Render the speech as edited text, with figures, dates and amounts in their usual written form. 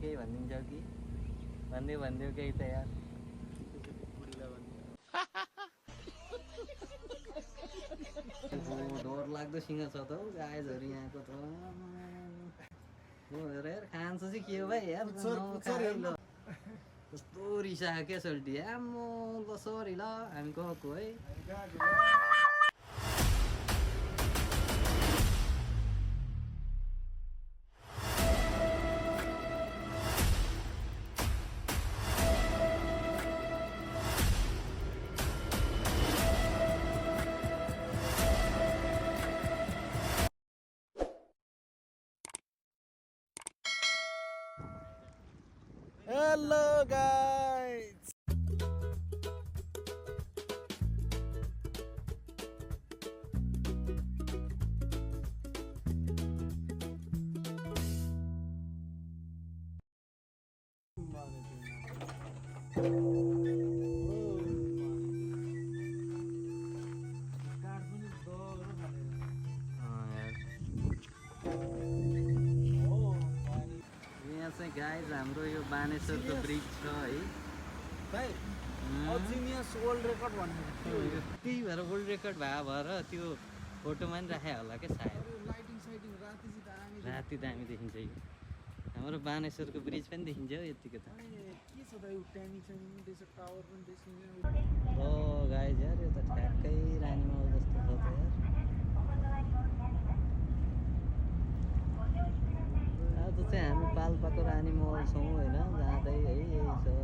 केही भनिदिन्छौ कि भनिदियो केही त यार डर लाग्दो सिंह छ त हौ गाइजहरू यहाँको त हेर खान्छ चाहिँ के हो भाइ यार कस्तो रिसा क्या सोल्टी आम्मो ल सरी ल हामी गएको है Hello guys. गाइज हाम्रो यो बानेश्वरको ब्रिज छ है भाइ जिनियस वर्ल्ड रेकर्ड भन्ने त्यही भएर वर्ल्ड रेकर्ड भएर त्यो फोटोमा नि राखे होला क्या सायद लाइटिङ साइटिङ राति दामी देखिन्छ यो हाम्रो बानेश्वरको ब्रिज पनि देखिन्छ हौ यतिको त के छ त यो ट्यानिङ साइनिङ देश टावर पनि देखिन्छ ओ गाइज यार यो त ठ्याक्कै रानीमहल जस्तो छ त यार आज चाहिँ हामी पाल्पाको रानीमहल छौँ होइन जाँदै है यही छ